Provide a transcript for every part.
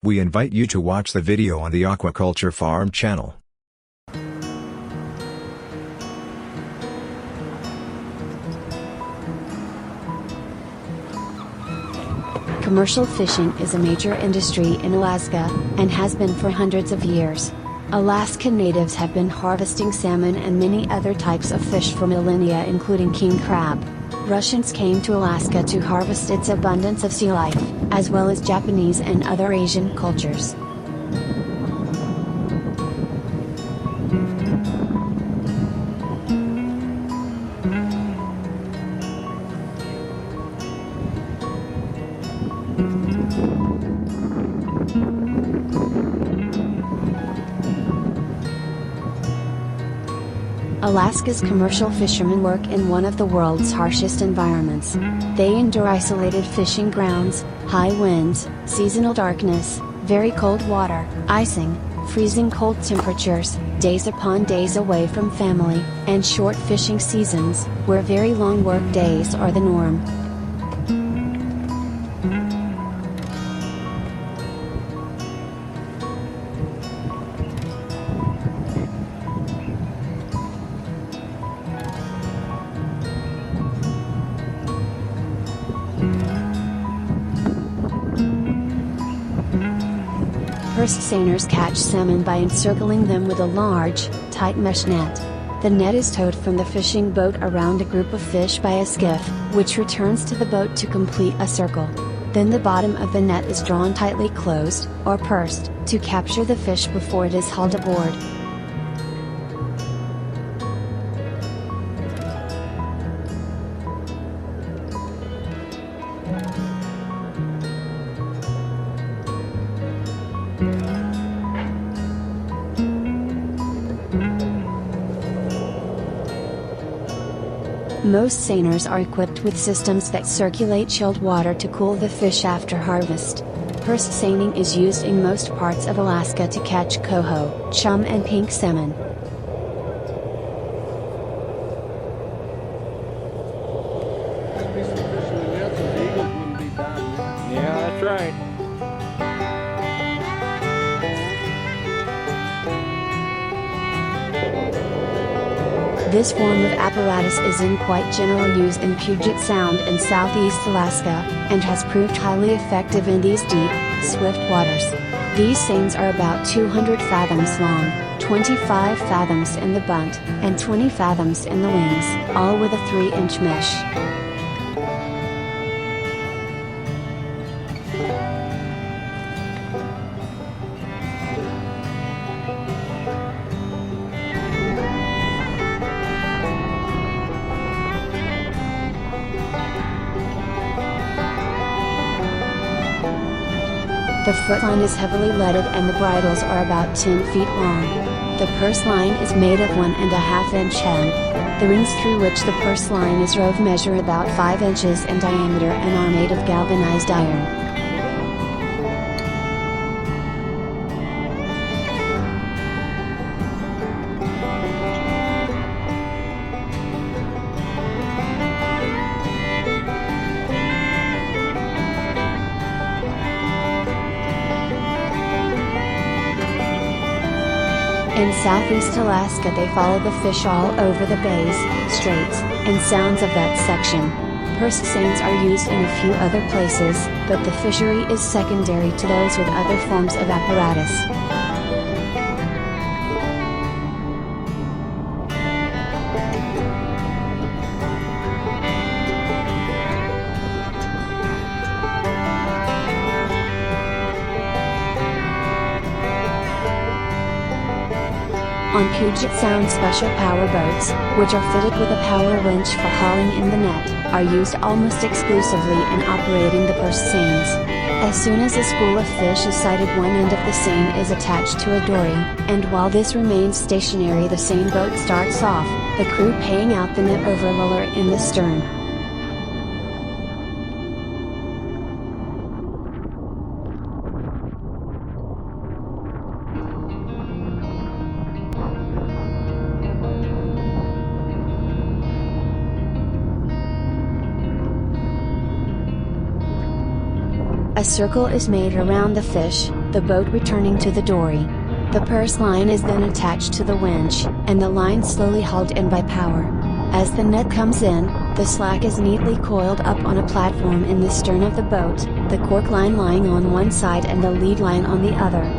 We invite you to watch the video on the Aquaculture Farm channel. Commercial fishing is a major industry in Alaska, and has been for hundreds of years. Alaskan natives have been harvesting salmon and many other types of fish for millennia, including king crab. Russians came to Alaska to harvest its abundance of sea life, as well as Japanese and other Asian cultures. Alaska's commercial fishermen work in one of the world's harshest environments. They endure isolated fishing grounds, high winds, seasonal darkness, very cold water, icing, freezing cold temperatures, days upon days away from family, and short fishing seasons, where very long work days are the norm. First seiners catch salmon by encircling them with a large, tight mesh net. The net is towed from the fishing boat around a group of fish by a skiff, which returns to the boat to complete a circle. Then the bottom of the net is drawn tightly closed, or pursed, to capture the fish before it is hauled aboard. Most seiners are equipped with systems that circulate chilled water to cool the fish after harvest. Pursed seining is used in most parts of Alaska to catch coho, chum and pink salmon. Yeah, that's right. This form of apparatus is in quite general use in Puget Sound and southeast Alaska, and has proved highly effective in these deep, swift waters. These seines are about 200 fathoms long, 25 fathoms in the bunt, and 20 fathoms in the wings, all with a 3-inch mesh. The foot line is heavily leaded and the bridles are about 10 feet long. The purse line is made of 1.5-inch hemp. The rings through which the purse line is rove measure about 5 inches in diameter and are made of galvanized iron. In southeast Alaska they follow the fish all over the bays, straits, and sounds of that section. Pursed seines are used in a few other places, but the fishery is secondary to those with other forms of apparatus. On Puget Sound, special power boats, which are fitted with a power winch for hauling in the net, are used almost exclusively in operating the pursed seines. As soon as a school of fish is sighted, one end of the seine is attached to a dory, and while this remains stationary the seine boat starts off, the crew paying out the net overroller in the stern. A circle is made around the fish, the boat returning to the dory. The purse line is then attached to the winch, and the line slowly hauled in by power. As the net comes in, the slack is neatly coiled up on a platform in the stern of the boat, the cork line lying on one side and the lead line on the other.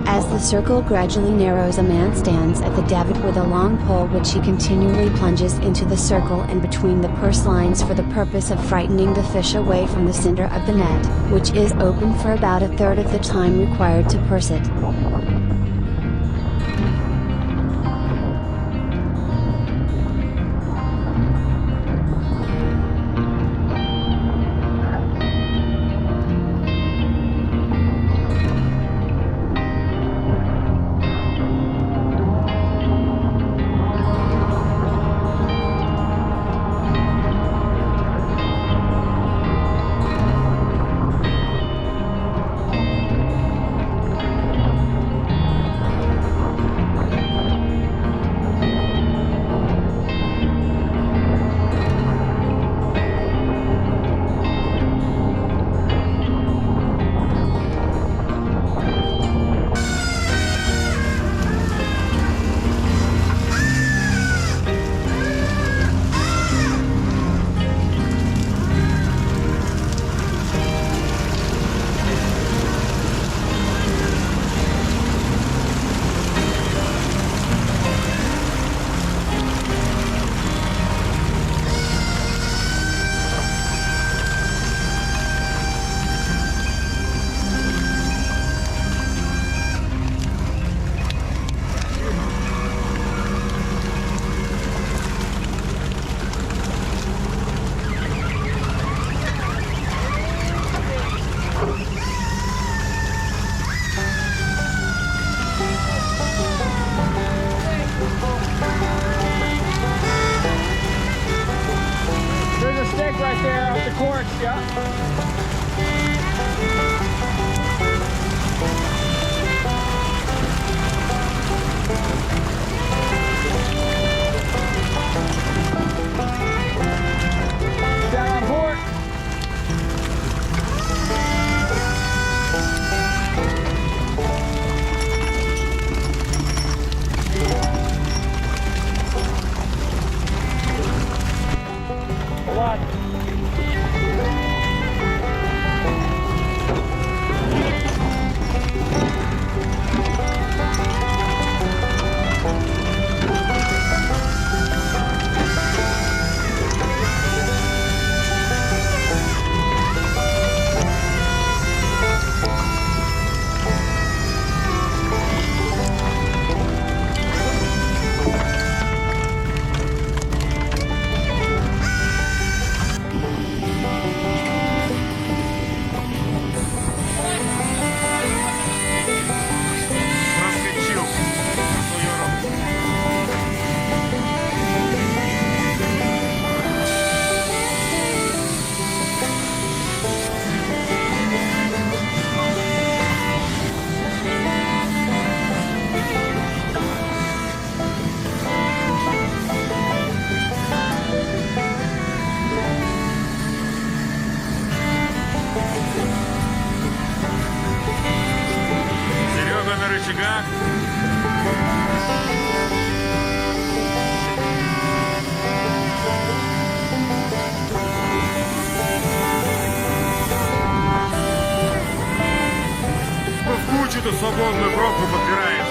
As the circle gradually narrows, a man stands at the davit with a long pole which he continually plunges into the circle and between the purse lines for the purpose of frightening the fish away from the center of the net, which is open for about a third of the time required to purse it. Right there off the corks, yeah. Down on port. Hold on. На рычагах. В кучу-то свободную пробку подбираешь.